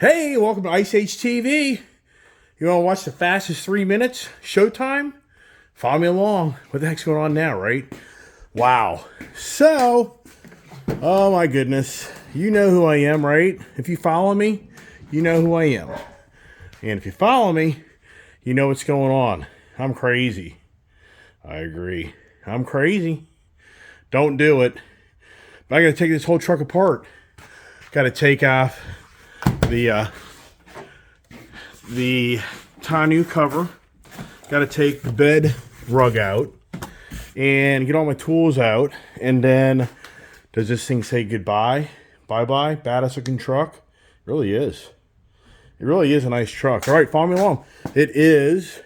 Hey, welcome to Ice Age TV. You want to watch the fastest 3 minutes? Showtime? Follow me along. What the heck's going on now, right? Wow. So, oh my goodness. You know who I am, right? If you follow me, you know who I am. And if you follow me, you know what's going on. I'm crazy. I agree. I'm crazy. Don't do it. But I got to take this whole truck apart. Got to take off the tonneau cover. Got to take the bed rug out and get all my tools out. And then, does this thing say goodbye? Bye-bye? Badass looking truck? It really is. It really is a nice truck. All right, follow me along. It is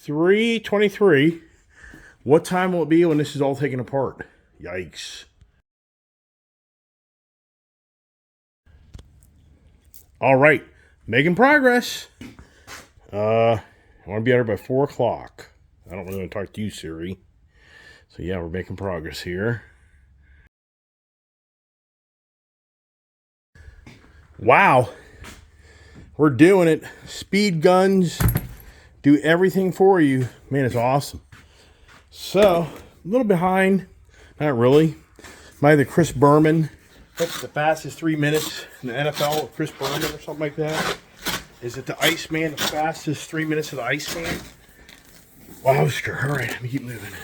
3:23. What time will it be when this is all taken apart? Yikes. All right, making progress. I want to be out here by 4 o'clock. I don't really want to talk to you, Siri. So yeah, we're making progress here. Wow. We're doing it. Speed guns do everything for you. Man, it's awesome. So, a little behind. Not really. Am I the Chris Berman? What's the fastest 3 minutes in the NFL with Chris Berman or something like that? Is it the Iceman, the fastest 3 minutes of the Iceman? Wow, sure. All right, let me keep moving.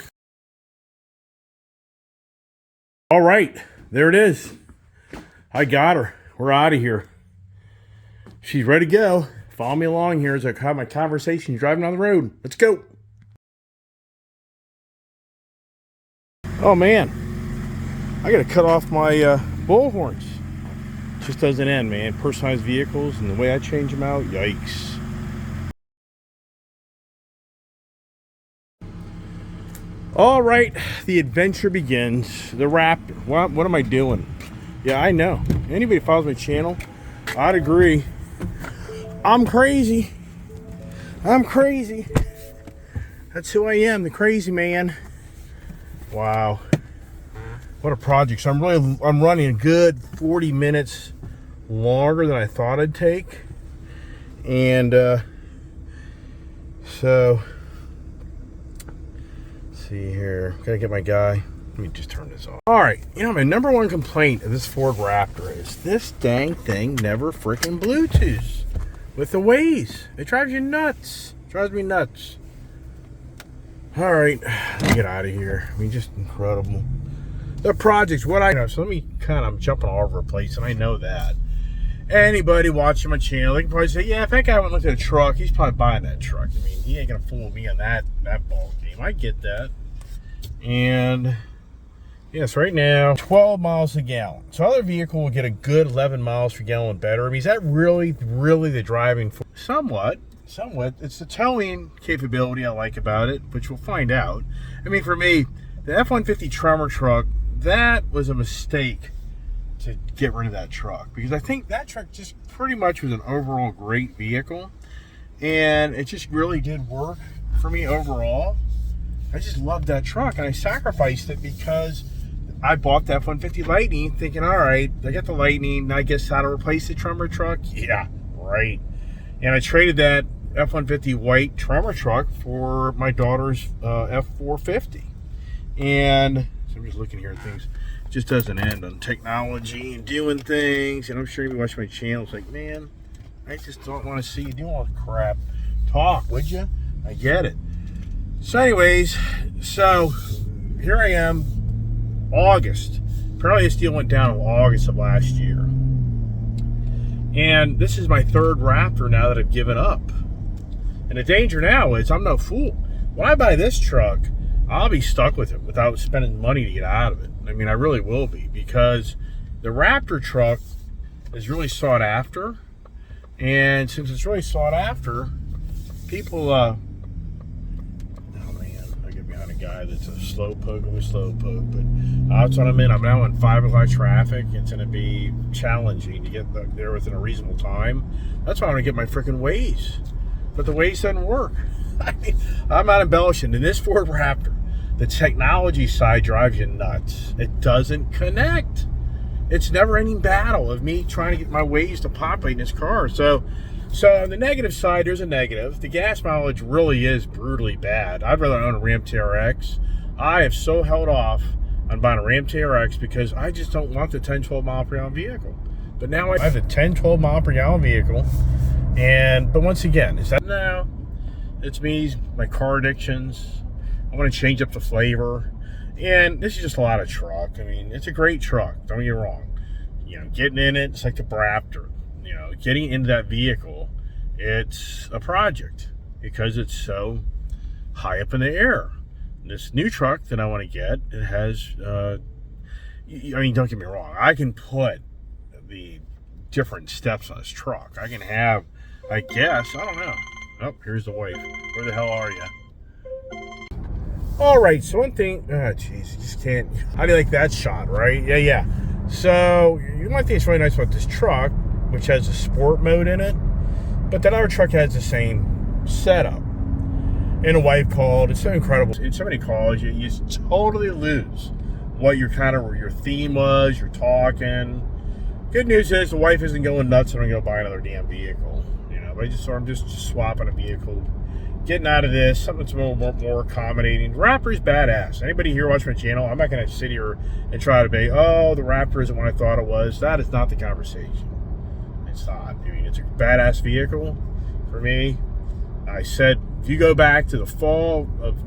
All right, there it is. I got her. We're out of here. She's ready to go. Follow me along here as I have my conversation driving on the road. Let's go. Oh, man. I got to cut off my bullhorns. Just doesn't end, man. Personalized vehicles and the way I change them out, yikes. All right, the adventure begins. The Raptor. What am I doing? Yeah, I know. Anybody who follows my channel, I'd agree. I'm crazy. I'm crazy. That's who I am, the crazy man. Wow. What a project. So I'm running a good 40 minutes longer than I thought I'd take. And so let's see here. Gotta get my guy. Let me just turn this off. Alright, you know, my number one complaint of this Ford Raptor is this dang thing never freaking Bluetooth with the Waze. It drives you nuts. It drives me nuts. Alright, let me get out of here. I mean, just incredible. The projects, what I know, so let me I'm jumping all over the place, and I know that. Anybody watching my channel, they can probably say, yeah, if that guy went and looked at a truck, he's probably buying that truck. I mean, he ain't gonna fool me on that ball game. I get that. And yes, right now, 12 miles a gallon. So other vehicle will get a good 11 miles per gallon better. I mean, is that really the driving force? Somewhat. It's the towing capability I like about it, which we'll find out. I mean, for me, the F-150 Tremor truck, that was a mistake to get rid of that truck, because I think that truck just pretty much was an overall great vehicle, and it just really did work for me overall. I just loved that truck, and I sacrificed it because I bought the F-150 Lightning thinking, all right, I got the Lightning, I guess how to replace the Tremor truck? Yeah, right. And I traded that F-150 white Tremor truck for my daughter's F-450. And so I'm just looking here at things. It just doesn't end on technology and doing things. And I'm sure you watch my channel. It's like, man, I just don't want to see you do all the crap. Talk, would you? I get it. So anyways, so here I am, August. Apparently this deal went down in August of last year. And this is my third Raptor now that I've given up. And the danger now is I'm no fool. When I buy this truck, I'll be stuck with it without spending money to get out of it. I mean, I really will be, because the Raptor truck is really sought after. And since it's really sought after, people, oh man, I get behind a guy that's a slowpoke of a slowpoke. But that's what I'm in. I'm now in 5 o'clock traffic. It's going to be challenging to get there within a reasonable time. That's why I want to get my freaking Waze. But the Waze doesn't work. I mean, I'm not embellishing. In this Ford Raptor, the technology side drives you nuts. It doesn't connect. it's never-ending battle of me trying to get my ways to populate in this car. So on the negative side, there's a negative. The gas mileage really is brutally bad. I'd rather own a Ram TRX. I have so held off on buying a Ram TRX because I just don't want the 10, 12 mile per gallon vehicle. But now I have a 10, 12 mile per gallon vehicle. But once again, is that no? It's me, my car addictions. I want to change up the flavor. And this is just a lot of truck. I mean, it's a great truck. Don't get me wrong. You know, getting in it, it's like the Raptor. You know, getting into that vehicle, it's a project because it's so high up in the air. This new truck that I want to get, it has, I mean, don't get me wrong. I can put the different steps on this truck. I can have, I guess, I don't know. Oh, here's the wife. Where the hell are you? All right, so one thing, jeez, you just can't, how do you like that shot, right? Yeah. So, one thing that's really nice about this truck, which has a sport mode in it, but that other truck has the same setup. And a wife called, it's so incredible. In so many calls, you totally lose what your theme was, you're talking. Good news is the wife isn't going nuts and I'm going to buy another damn vehicle. You know, but I'm just swapping a vehicle, getting out of this, something that's a little more accommodating. The Raptor's badass. Anybody here watch my channel, I'm not going to sit here and try to be, oh, the Raptor isn't what I thought it was. That is not the conversation. It's not. I mean, it's a badass vehicle for me. I said, if you go back to the fall of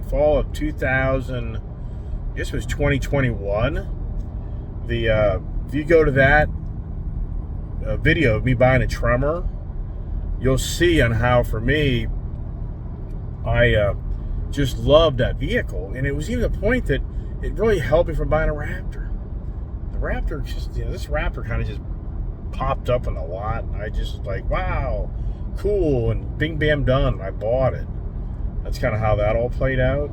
fall of 2000, I guess it was 2021, if you go to that video of me buying a Tremor, you'll see on how, for me, I just loved that vehicle. And it was even the point that it really helped me from buying a Raptor. The Raptor just, this Raptor kind of just popped up in the lot. And I just like, wow, cool. And bing, bam, done. I bought it. That's kind of how that all played out.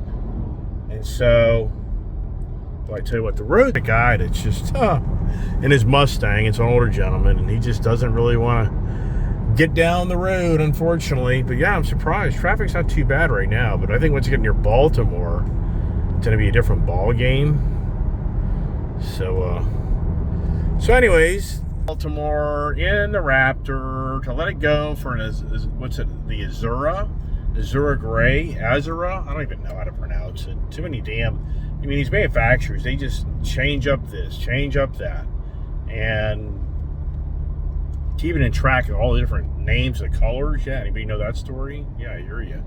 And so, I tell you what, the road guy that's just in his Mustang, it's an older gentleman, and he just doesn't really want to get down the road, unfortunately. But yeah, I'm surprised. Traffic's not too bad right now, but I think once you get near Baltimore, it's going to be a different ball game. So anyways, Baltimore in the Raptor to let it go for what's it? The Azura Gray, Azura. I don't even know how to pronounce it. Too many damn. I mean, these manufacturers, they just change up this, change up that, and keeping in track of all the different names and colors. Yeah, anybody know that story? Yeah, I hear you.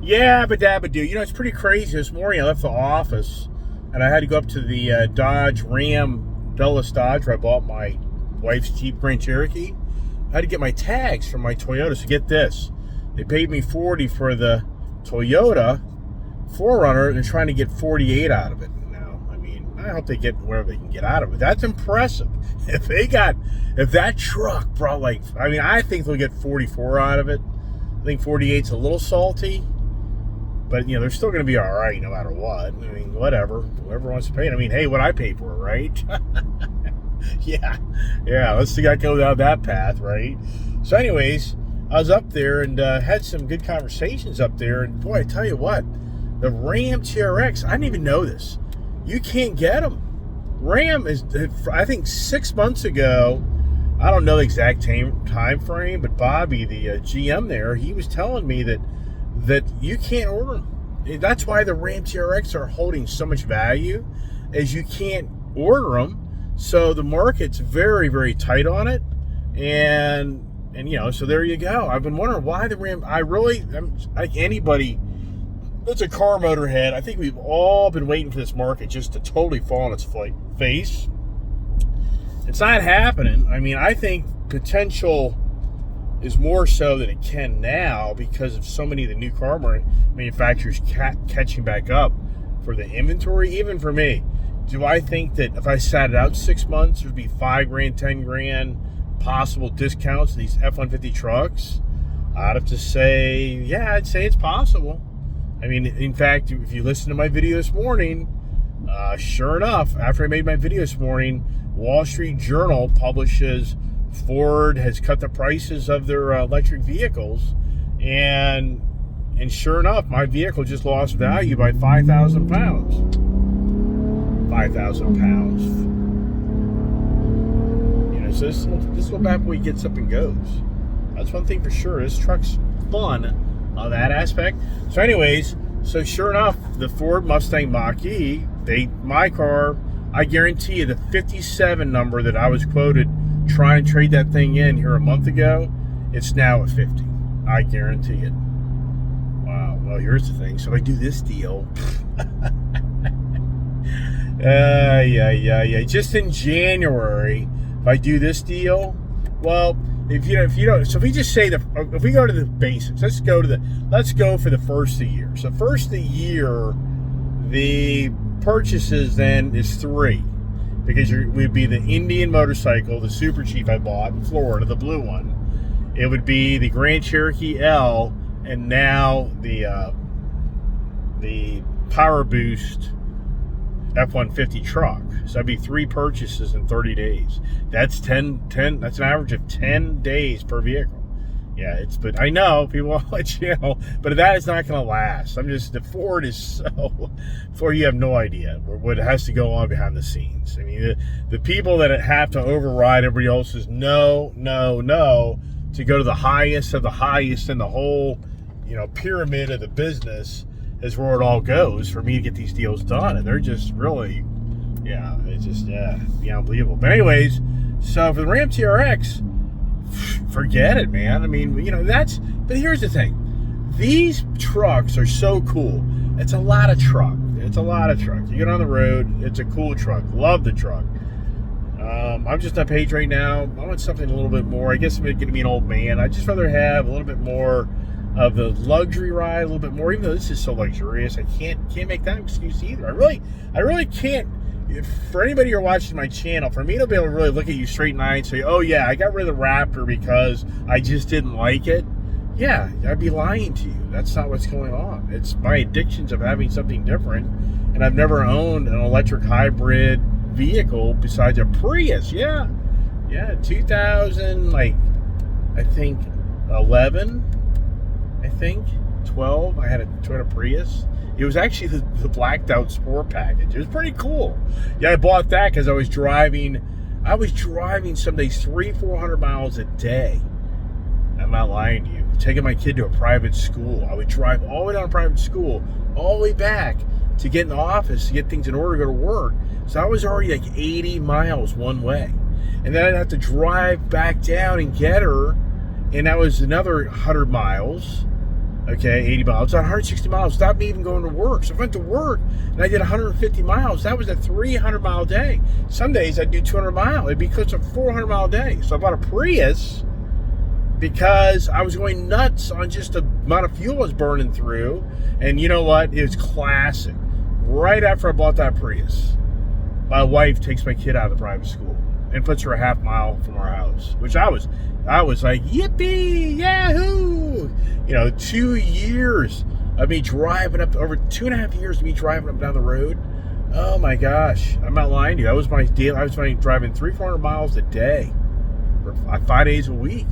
Yeah, but dabba-doo. You know, it's pretty crazy. This morning I left the office, and I had to go up to the Dodge Ram Dulles Dodge where I bought my wife's Jeep Grand Cherokee. I had to get my tags from my Toyota. So get this. They paid me $40 for the Toyota 4Runner, and they're trying to get $48 out of it now. I mean, I hope they get whatever they can get out of it. That's impressive. If that truck brought I think they'll get $44 out of it. I think $48's a little salty, but they're still going to be all right no matter what. I mean, whatever, whoever wants to pay it. I mean, hey, what I pay for it, right? yeah. Let's see, I go down that path, right? So, anyways, I was up there and had some good conversations up there, and boy, I tell you what. The Ram TRX, I didn't even know this. You can't get them. Ram is, I think 6 months ago, I don't know the exact time frame, but Bobby, the GM there, he was telling me that you can't order them. That's why the Ram TRX are holding so much value, as you can't order them. So the market's very, very tight on it. And so there you go. I've been wondering why the Ram, I'm like anybody that's a car motorhead, I think we've all been waiting for this market just to totally fall on its face. It's not happening. I mean, I think potential is more so than it can now because of so many of the new car manufacturers catching back up for the inventory. Even for me, do I think that if I sat it out 6 months, there'd be $5,000, $10,000 possible discounts in these F-150 trucks? I'd have to say, yeah, I'd say it's possible. I mean, in fact, if you listen to my video this morning, sure enough, after I made my video this morning, Wall Street Journal publishes Ford has cut the prices of their electric vehicles, and sure enough, my vehicle just lost value by 5,000 pounds. 5,000 pounds. You know, so this little bad boy gets up and goes. That's one thing for sure. This truck's fun on that aspect. So anyways, so sure enough, the Ford Mustang Mach-E, my car, I guarantee you the 57 number that I was quoted trying to trade that thing in here a month ago, it's now at 50. I guarantee it. Wow. Well, here's the thing. So I do this deal. Yeah. Just in January, if I do this deal, well, if you don't, so if we just say if we go to the basics, let's go for the first of the year. So first of the year, the purchases then is 3, because we'd be the Indian motorcycle, the Super Chief I bought in Florida, the blue one. It would be the Grand Cherokee L, and now the Power Boost F-150 truck. So that'd be 3 purchases in 30 days. That's 10. That's an average of 10 days per vehicle. Yeah, but I know people on my channel, but that is not going to last. The Ford is so, Ford, you have no idea what has to go on behind the scenes. I mean, the people that have to override everybody else's no, to go to the highest of the highest in the whole, pyramid of the business is where it all goes for me to get these deals done. And they're just really, it's just, unbelievable. But anyways, so for the Ram TRX, forget it, man. I mean, but here's the thing. These trucks are so cool. It's a lot of truck. You get on the road, it's a cool truck. Love the truck. I'm just on page right now. I want something a little bit more. I guess I'm going to be an old man. I'd just rather have a little bit more of the luxury ride, a little bit more, even though this is so luxurious. I can't make that excuse either. I really can't. For anybody who are watching my channel, for me to be able to really look at you straight in the eye and say, oh yeah, I got rid of the Raptor because I just didn't like it, yeah, I'd be lying to you. That's not what's going on. It's my addictions of having something different, and I've never owned an electric hybrid vehicle besides a Prius. Yeah, 2000, I think 11, 12, I had a Toyota Prius. It was actually the blacked out sport package. It was pretty cool. Yeah, I bought that because I was driving some days 300-400 miles a day. I'm not lying to you. Taking my kid to a private school. I would drive all the way down to private school, all the way back to get in the office, to get things in order to go to work. So I was already 80 miles one way. And then I'd have to drive back down and get her. And that was another 100 miles. Okay, 80 miles. 160 miles. Stopped me even going to work. So if I went to work and I did 150 miles, that was a 300-mile day. Some days I'd do 200 miles. It'd be close to a 400-mile day. So I bought a Prius because I was going nuts on just the amount of fuel I was burning through. And you know what? It was classic. Right after I bought that Prius, my wife takes my kid out of the private school and puts her a half mile from our house, which I was like, yippee, yahoo! 2 years of me driving up, over 2.5 years of me driving up down the road. Oh my gosh, I'm not lying to you. That was my deal. I was driving 300-400 miles a day for 5 days a week.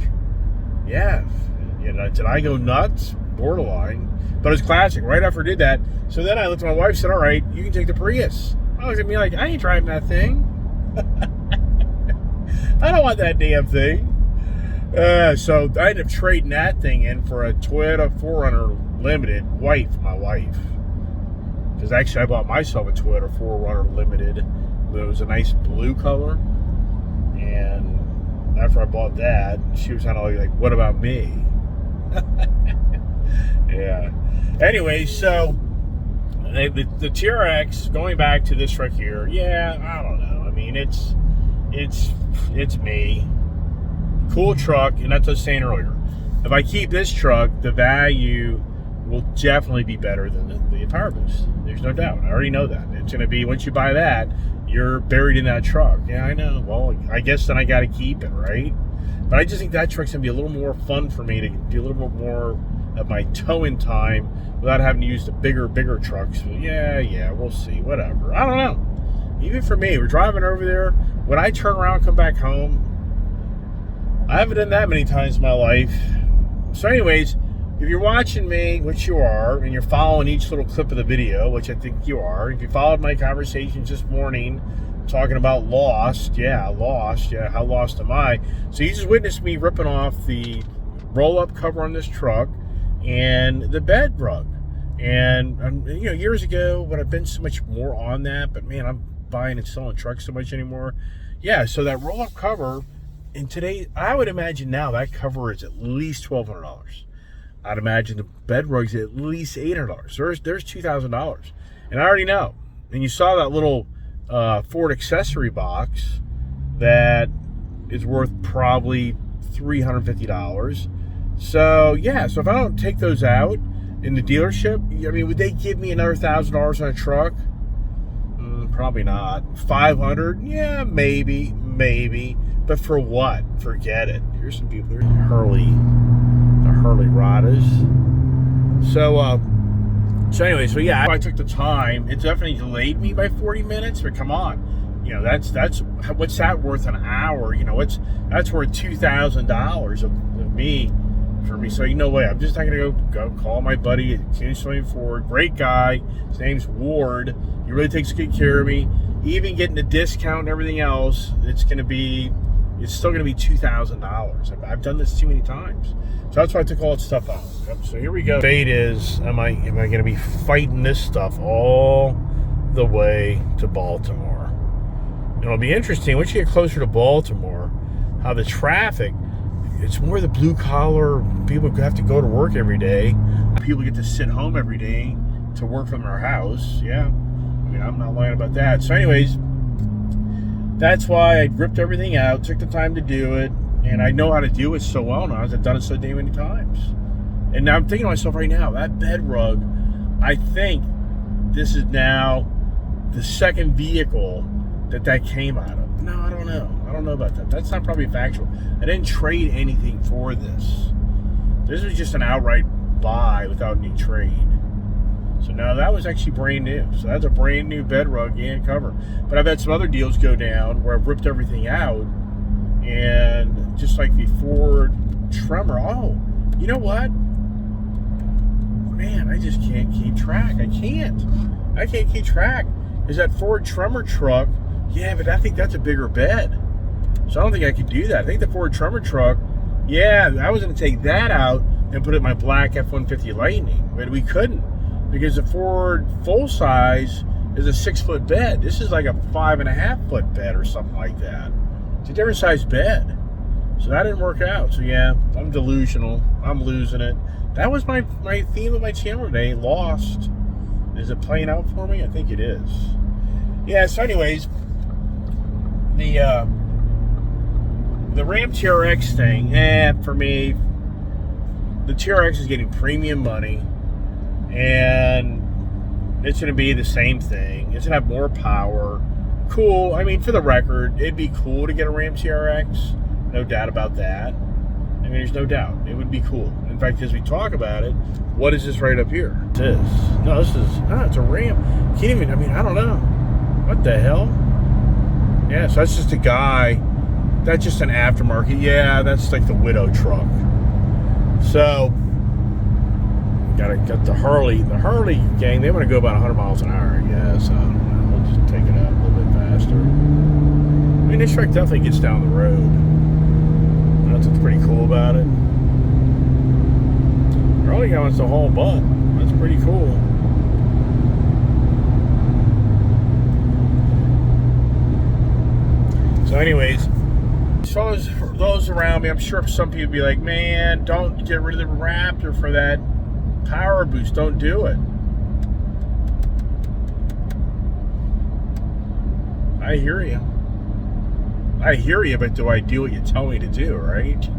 Yeah, did I go nuts? Borderline. But it was classic. Right after I did that, so then I looked at my wife and said, all right, you can take the Prius. I looked at me like, I ain't driving that thing. I don't want that damn thing. So I ended up trading that thing in for a Toyota 4Runner Limited, my wife. Because actually I bought myself a Toyota 4Runner Limited, but it was a nice blue color. And after I bought that, she was kind of like, what about me? Yeah. Anyway, so the TRX, going back to this truck here, yeah, I don't know. I mean, it's me. Cool truck, and that's what I was saying earlier. If I keep this truck, the value will definitely be better than the Power Boost. There's no doubt. I already know that. It's going to be, once you buy that, you're buried in that truck. Yeah, I know. Well, I guess then I got to keep it, right? But I just think that truck's going to be a little more fun for me to do a little bit more of my towing time without having to use the bigger trucks. Yeah, we'll see. Whatever. I don't know. Even for me, we're driving over there. When I turn around and come back home, I haven't done that many times in my life. So anyways, if you're watching me, which you are, and you're following each little clip of the video, which I think you are, if you followed my conversations this morning talking about lost, how lost am I? So you just witnessed me ripping off the roll-up cover on this truck and the bed rug. And, years ago, when I've been so much more on that, but man, I'm buying and selling trucks so much anymore. Yeah, so that roll-up cover, and today, I would imagine now that cover is at least $1,200. I'd imagine the bed rug's at least $800. There's $2,000. And I already know. And you saw that little Ford accessory box that is worth probably $350. So, yeah, so if I don't take those out in the dealership, I mean, would they give me another $1,000 on a truck? Probably not. $500? Yeah, maybe. But for what? Forget it. Here's some people. Hurley Radas. So anyway, yeah, I took the time. It definitely delayed me by 40 minutes, but come on. That's what's that worth an hour? That's worth $2,000 of me for me. So I'm just not gonna go call my buddy at Kingston Ford. Great guy. His name's Ward. He really takes good care of me. Even getting the discount and everything else, it's still gonna be $2,000. I've done this too many times. So that's why I took all that stuff out. Yep, so here we go. Fate is, am I going to be fighting this stuff all the way to Baltimore? And it'll be interesting once you get closer to Baltimore, how the traffic, it's more the blue collar, people have to go to work every day. People get to sit home every day to work from their house. Yeah, I mean, I'm not lying about that. So anyways, that's why I ripped everything out, took the time to do it, and I know how to do it so well now. I've done it so damn many times. And now I'm thinking to myself right now, that bed rug, I think this is now the second vehicle that came out of. No, I don't know. I don't know about that. That's not probably factual. I didn't trade anything for this. This was just an outright buy without any trade. So now that was actually brand new. So that's a brand new bed rug and cover. But I've had some other deals go down where I've ripped everything out, and just like the Ford Tremor. Oh, you know what? Man, I just can't keep track. I can't keep track. Is that Ford Tremor truck? Yeah, but I think that's a bigger bed. So I don't think I could do that. I think the Ford Tremor truck, yeah, I was going to take that out and put it in my black F-150 Lightning. But we couldn't, because the Ford full size is a 6-foot bed. This is like a 5.5-foot bed or something like that. It's a different size bed. So that didn't work out. So yeah, I'm delusional. I'm losing it. That was my theme of my channel today, lost. Is it playing out for me? I think it is. Yeah, so anyways, the Ram TRX thing, for me, the TRX is getting premium money, and it's going to be the same thing. It's going to have more power. Cool. I mean, for the record, it'd be cool to get a Ram TRX. No doubt about that. I mean, there's no doubt. It would be cool. In fact, as we talk about it, what is this right up here? This. No, it's a Ram. Can't even, I don't know. What the hell? Yeah, so that's just a guy. That's just an aftermarket. Yeah, that's like the widow truck. So, got the Hurley. The Hurley gang, they want to go about 100 miles an hour, I guess. I don't know. We'll just take it out a little bit faster. I mean, this truck definitely gets down the road. That's what's pretty cool about it. Hurley guy wants the whole butt. That's pretty cool. So anyways, for those around me, I'm sure some people be like, man, don't get rid of the Raptor for that power boost. Don't do it. I hear you, but do I do what you tell me to do, right?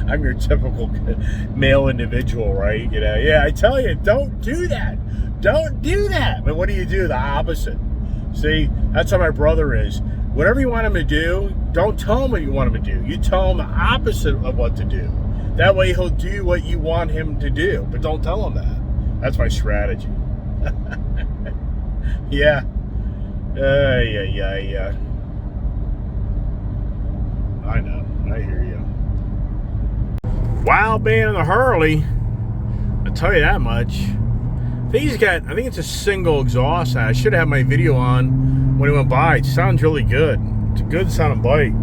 I'm your typical male individual, right? Yeah, I tell you, don't do that. Don't do that. But what do? The opposite. See, that's how my brother is. Whatever you want him to do, don't tell him what you want him to do. You tell him the opposite of what to do. That way he'll do what you want him to do. But don't tell him that. That's my strategy. Yeah. Yeah. I know. I hear you. Wild man in the Hurley. tell you that much. I think it's a single exhaust. I should have my video on when it went by. It sounds really good. It's a good sounding bike.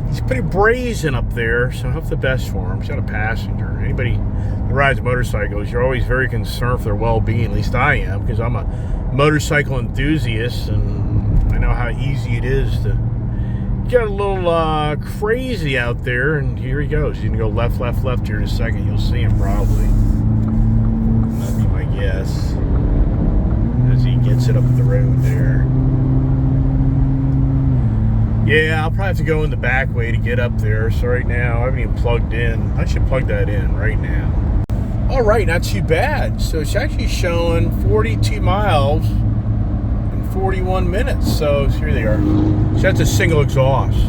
He's pretty brazen up there, so I hope the best for him. He's got a passenger. Anybody that rides motorcycles, you're always very concerned for their well-being. At least I am, because I'm a motorcycle enthusiast, and I know how easy it is to get a little crazy out there. And here he goes. He's gonna go left, left, left here in a second. You'll see him probably. That'd be my guess as he gets it up the road there. Yeah, I'll probably have to go in the back way to get up there. So right now, I haven't even plugged in. I should plug that in right now. All right, not too bad. So it's actually showing 42 miles in 41 minutes. So here they are. So that's a single exhaust. I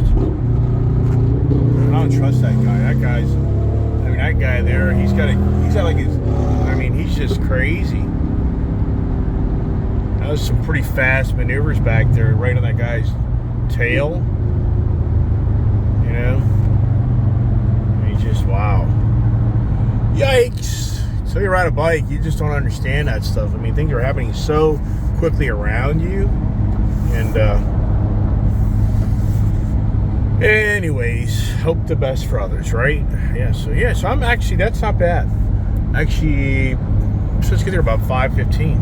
don't trust that guy. That guy there, he's got like his, he's just crazy. That was some pretty fast maneuvers back there, right on that guy's tail, you know. He's just, wow, yikes. So you ride a bike, you just don't understand that stuff. I mean, things are happening so quickly around you. And anyways, hope the best for others, right? So I'm actually, that's not bad. Actually, let's get there about 5:15.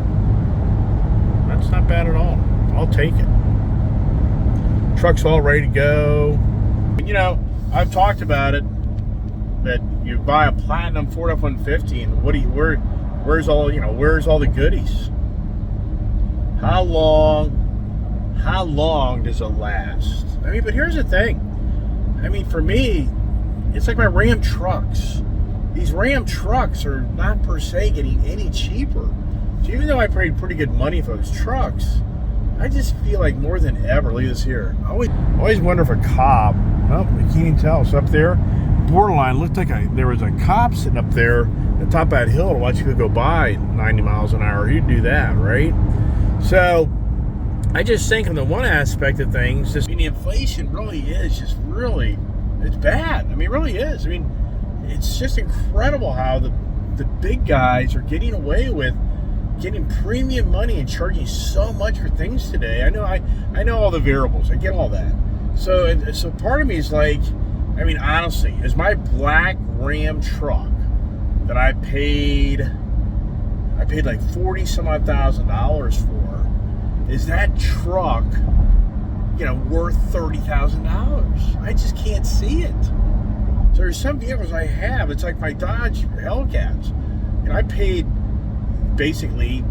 That's not bad at all. I'll take it. Truck's all ready to go. You know, I've talked about it, that you buy a platinum Ford F-150 and where's all the goodies? How long does it last? I mean, but here's the thing. I mean, for me, it's like my Ram trucks. These Ram trucks are not per se getting any cheaper. So even though I paid pretty good money for those trucks, I just feel like more than ever, look at this here. I always wonder if a cop, oh, you can't even tell. So up there, borderline, looked like there was a cop sitting up there at the top of that hill to watch you go by 90 miles an hour. He'd do that, right? So I just think on the one aspect of things, the inflation really is just really, it's bad. I mean, it really is. I mean, it's just incredible how the big guys are getting away with getting premium money and charging so much for things today. I know all the variables. I get all that. So part of me is like, I mean, honestly, is my black Ram truck that I paid like $40,000 for, is that truck, you know, worth $30,000? I just can't see it. So there's some vehicles I have. It's like my Dodge Hellcats, and I paid basically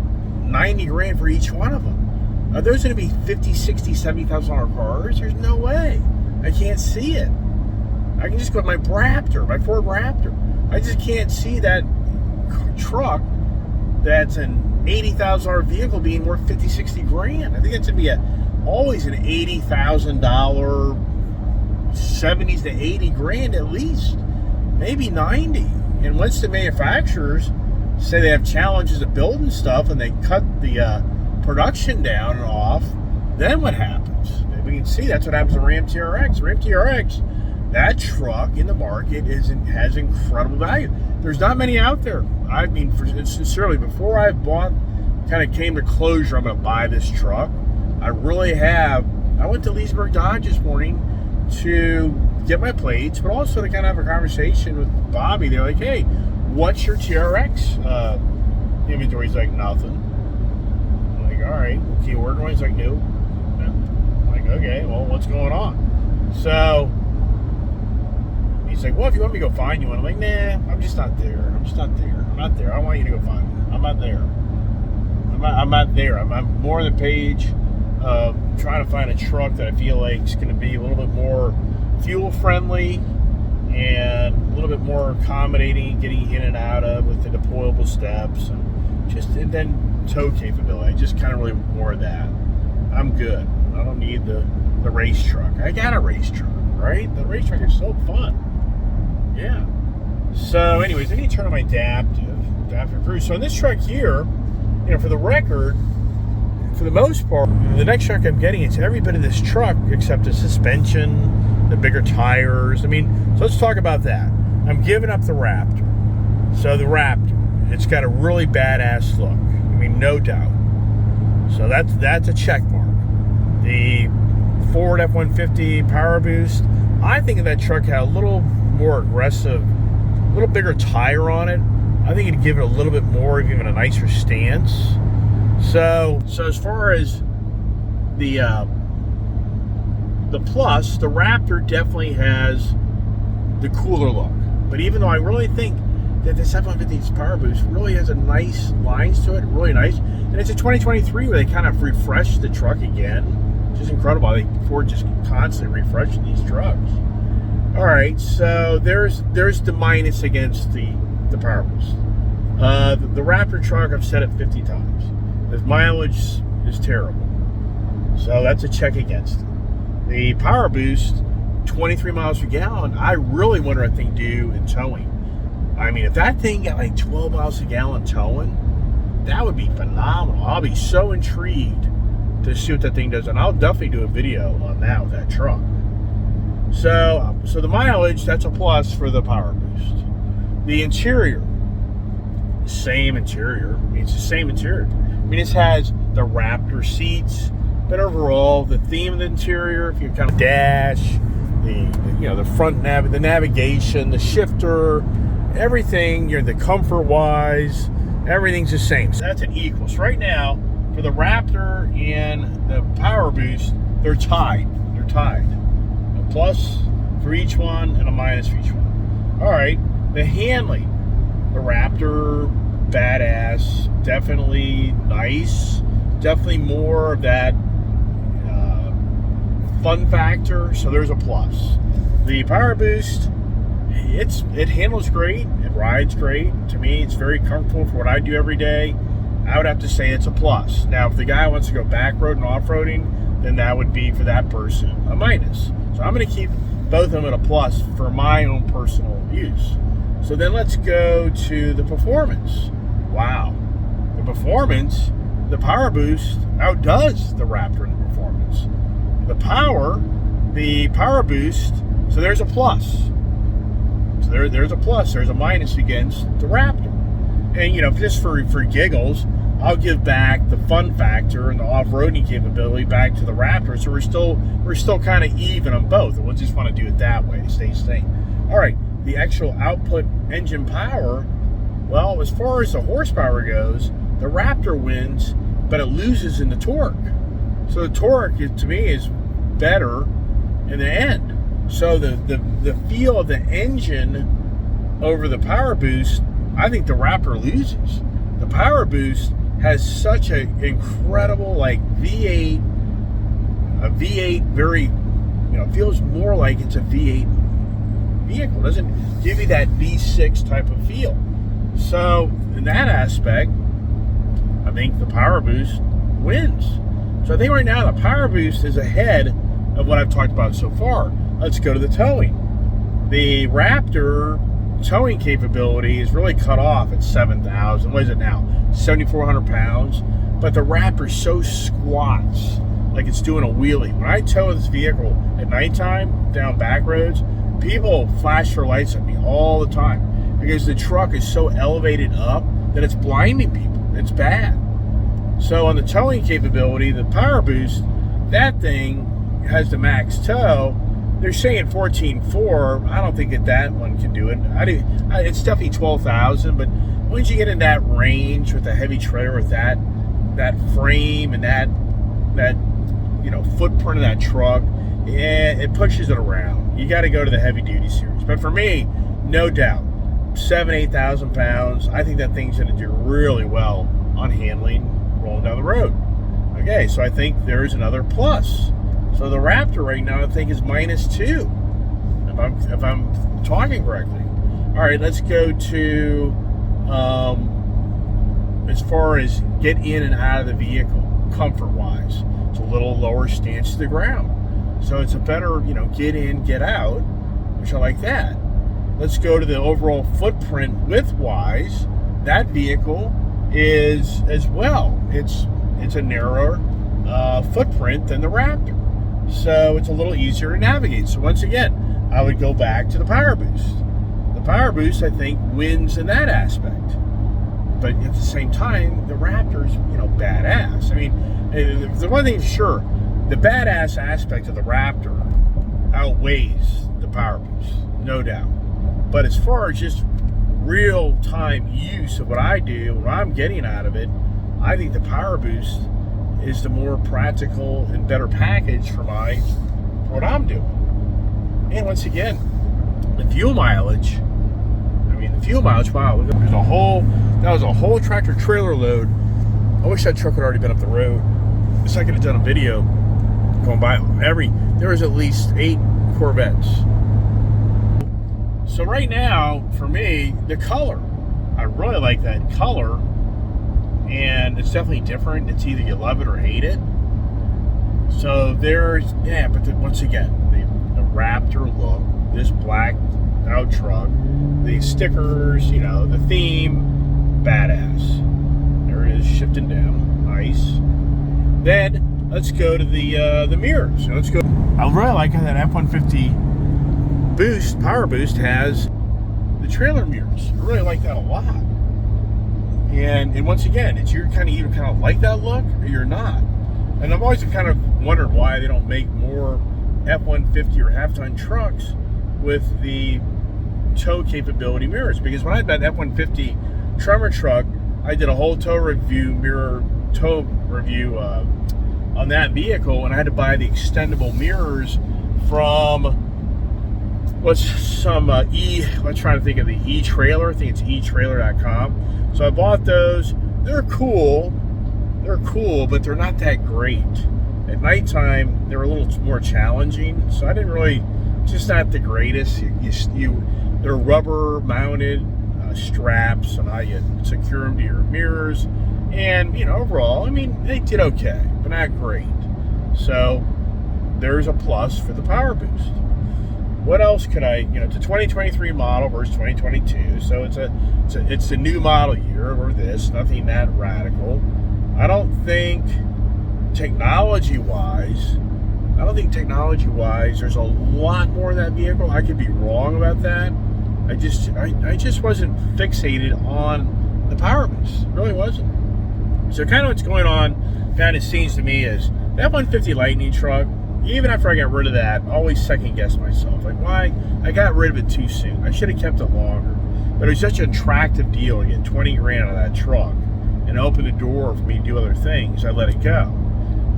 90 grand for each one of them. Are those going to be $50,000, $60,000, $70,000 cars? There's no way. I can't see it. I can just go with my Raptor, my Ford Raptor. I just can't see that truck that's an $80,000 vehicle being worth $50,000, $60,000. I think that's going to be always an $80,000, $70,000 to $80,000 at least, maybe $90,000. And once the manufacturers say they have challenges of building stuff and they cut the production down and off, then what happens? We can see that's what happens to Ram TRX. Ram TRX, that truck in the market has incredible value. There's not many out there. I mean, sincerely, before I kind of came to closure, I'm going to buy this truck. I really have. I went to Leesburg Dodge this morning to get my plates, but also to kind of have a conversation with Bobby. They're like, hey, what's your TRX inventory? He's like, nothing. I'm like, all right, keyword one. He's like, no. I'm like, okay, well, what's going on? So he's like, well, if you want me to go find you one, I'm like, nah, I'm just not there. I'm not there. I don't want you to go find me. I'm not there. I'm more on the page of trying to find a truck that I feel like is going to be a little bit more fuel friendly and a little bit more accommodating, getting in and out of with the deployable steps and then tow capability. Just kind of really more of that. I'm good. I don't need the race truck. I got a race truck, right? The race truck is so fun. Yeah. So anyways, I need to turn on my adaptive cruise. So in this truck here, you know, for the record, for the most part, the next truck I'm getting, it's every bit of this truck except the suspension, the bigger tires. I mean, so let's talk about that. I'm giving up the Raptor. So the Raptor, it's got a really badass look. I mean, no doubt. So that's a check mark. The Ford F-150 Power Boost, I think that truck had a little more aggressive, a little bigger tire on it. I think it'd give it a little bit more, even a nicer stance. So as far as the plus, the Raptor definitely has the cooler look. But even though I really think that this F-150's Power Boost really has a nice lines to it, really nice. And it's a 2023 where they kind of refreshed the truck again, which is incredible. I think Ford just constantly refreshing these trucks. All right, so there's the minus against the Power Boost. The Raptor truck, I've said it 50 times. The mileage is terrible. So that's a check against it. The Power Boost, 23 miles per gallon, I really wonder what thing do in towing. I mean, if that thing got like 12 miles a gallon towing, that would be phenomenal. I'll be so intrigued to see what that thing does, and I'll definitely do a video on that with that truck. So the mileage, that's a plus for the Power Boost. The interior, same interior. I mean, it's the same interior. I mean, it has the Raptor seats, but overall, the theme of the interior, if you kind of dash, the front the navigation, the shifter, everything, the comfort-wise, everything's the same. So that's an equal. So right now, for the Raptor and the Power Boost, they're tied. They're tied. A plus for each one and a minus for each one. All right, the handling. The Raptor, badass, definitely nice, definitely more of that fun factor, so there's a plus. The Power Boost, it handles great, it rides great. To me, it's very comfortable for what I do every day. I would have to say it's a plus. Now, if the guy wants to go back road and off-roading, then that would be, for that person, a minus. So I'm going to keep both of them at a plus for my own personal use. So then let's go to the performance. Wow. The performance, the Power Boost outdoes the Raptor in the performance. The Power Boost, so there's a plus. So there's a plus, there's a minus against the Raptor. And, just for giggles, I'll give back the fun factor and the off-roading capability back to the Raptor. So we're still kind of even on both. We'll just want to do it that way, stay same. All right, the actual output engine power, well, as far as the horsepower goes, the Raptor wins, but it loses in the torque. So the torque, to me, is better in the end. So the feel of the engine over the Power Boost, I think the Raptor loses. The Power Boost has such an incredible, V8, a V8, very, feels more like it's a V8 vehicle. It doesn't give you that V6 type of feel. So in that aspect, I think the Power Boost wins. So I think right now the Power Boost is ahead of what I've talked about so far. Let's go to the towing. The Raptor towing capability is really cut off at 7,000. What is it now? 7,400 pounds. But the Raptor so squats like it's doing a wheelie. When I tow this vehicle at nighttime down back roads, people flash their lights at me all the time because the truck is so elevated up that it's blinding people. It's bad. So on the towing capability, the Power Boost, that thing has the max tow. They're saying 14.4. I don't think that one can do it. It's definitely 12,000, but once you get in that range with a heavy trailer with that frame and that footprint of that truck, it pushes it around. You got to go to the heavy duty series. But for me, no doubt, 8,000 pounds. I think that thing's going to do really well on handling rolling down the road. Okay, so I think there's another plus. So the Raptor right now, I think, is -2, if I'm talking correctly. All right, let's go to as far as get in and out of the vehicle, comfort-wise. It's a little lower stance to the ground, so it's a better, get in, get out, which I like that. Let's go to the overall footprint width-wise. That vehicle is as well. It's a narrower footprint than the Raptor. So it's a little easier to navigate. So once again, I would go back to the Power Boost. The Power Boost, I think, wins in that aspect. But at the same time, the Raptor's, badass. I mean, the one thing for sure, the badass aspect of the Raptor outweighs the Power Boost, no doubt. But as far as just real-time use of what I do, what I'm getting out of it, I think the Power Boost is the more practical and better package for what I'm doing. And once again, the fuel mileage. Wow, look, that was a whole tractor trailer load. I wish that truck had already been up the road. So I could have done a video going by there was at least 8 Corvettes. So right now, for me, the color, I really like that color, and it's definitely different. It's either you love it or hate it. So once again, the Raptor look, this black out truck, the stickers, the theme, badass. There it is, shifting down, nice. Then let's go to the mirrors. Let's go. I really like how that F-150 Boost, Power Boost, has the trailer mirrors. I really like that a lot. And once again, you're kind of like that look, or you're not. And I've always kind of wondered why they don't make more F-150 or half-ton trucks with the tow capability mirrors. Because when I had that F-150 Tremor truck, I did a whole tow review on that vehicle, and I had to buy the extendable mirrors from I'm trying to think of the e-trailer. I think it's eTrailer.com. So I bought those. They're cool, but they're not that great. At nighttime, they're a little more challenging, so I didn't really, just not the greatest. They're rubber mounted straps, and I secure them to your mirrors. And, overall, they did okay, but not great. So there's a plus for the Power Boost. What else could it's a 2023 model versus 2022, so it's a new model year or nothing that radical. I don't think technology-wise, there's a lot more in that vehicle. I could be wrong about that. I just wasn't fixated on the Power Boost. It really wasn't. So kind of what's going on behind the scenes to me is that 150 Lightning truck, even after I got rid of that, I always second guess myself. Like, why? I got rid of it too soon. I should have kept it longer. But it was such an attractive deal to get 20 grand out of that truck and open the door for me to do other things. I let it go.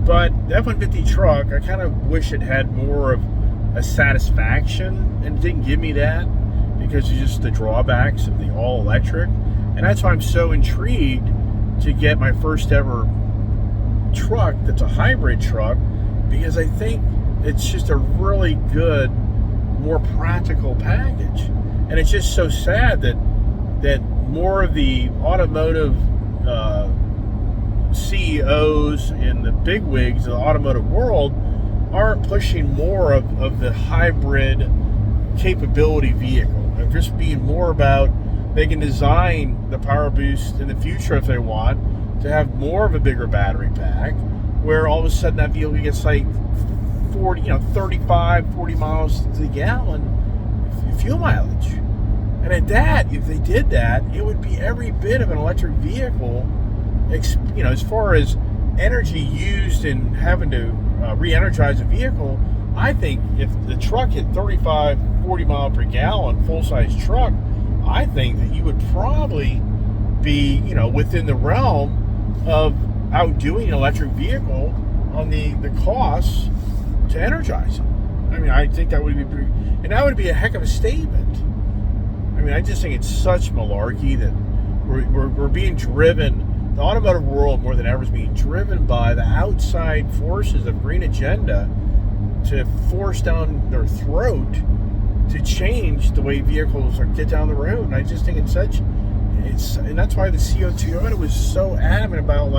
But the F-150 truck, I kind of wish it had more of a satisfaction, and it didn't give me that because of just the drawbacks of the all-electric. And that's why I'm so intrigued to get my first ever truck that's a hybrid truck, because I think it's just a really good, more practical package. And it's just so sad that more of the automotive CEOs and the bigwigs of the automotive world aren't pushing more of the hybrid capability vehicle. They're just being more about, they can design the Power Boost in the future if they want to have more of a bigger battery pack, where all of a sudden that vehicle gets like 35, 40 miles to the gallon fuel mileage. And at that, if they did that, it would be every bit of an electric vehicle, as far as energy used in having to re-energize a vehicle. I think if the truck hit 35, 40 mile per gallon, full-size truck, I think that you would probably be, within the realm of outdoing an electric vehicle on the costs to energize it. I think that would be pretty, and that would be a heck of a statement. I just think it's such malarkey that we're being driven. The automotive world, more than ever, is being driven by the outside forces of green agenda to force down their throat to change the way vehicles get down the road. And I just think and that's why the CO2 was so adamant about,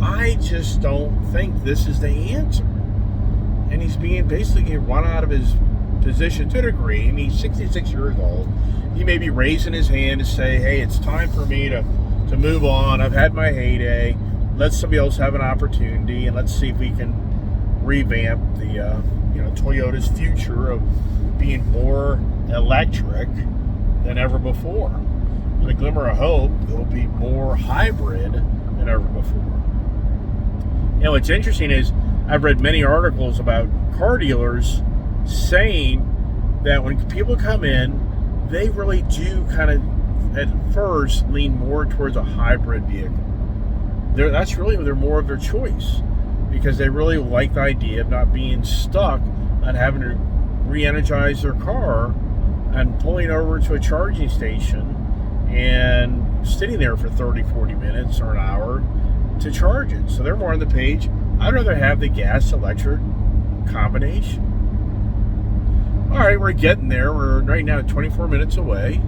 I just don't think this is the answer. And he's being basically run out of his position to a degree. He's 66 years old. He may be raising his hand to say, hey, it's time for me to move on. I've had my heyday. Let somebody else have an opportunity, and let's see if we can revamp the Toyota's future of being more electric than ever before. With a glimmer of hope, there'll be more hybrid than ever before. You know, what's interesting is I've read many articles about car dealers saying that when people come in, they really do kind of at first lean more towards a hybrid vehicle. That's really more of their choice, because they really like the idea of not being stuck on having to re-energize their car and pulling over to a charging station and sitting there for 30-40 minutes or an hour to charge it. So they're more on the page, I'd rather have the gas electric combination. All right, we're getting there. We're right now 24 minutes away.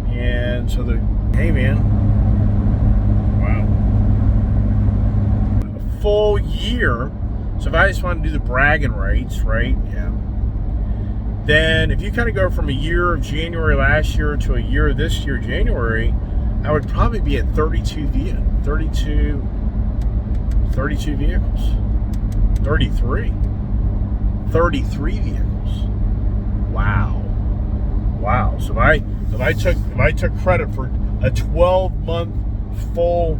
And so hey man, wow, a full year. So if I just want to do the bragging rights, right? Yeah. Then if you kind of go from a year of January last year to a year of this year, January, I would probably be at 32 vehicles. 33 vehicles. Wow. So if I took credit for a 12-month full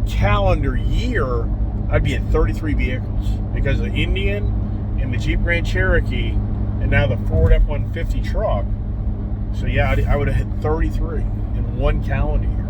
calendar year, I'd be at 33 vehicles, because the Indian and the Jeep Grand Cherokee and now the Ford F-150 truck. So yeah, I would have hit 33 in one calendar year.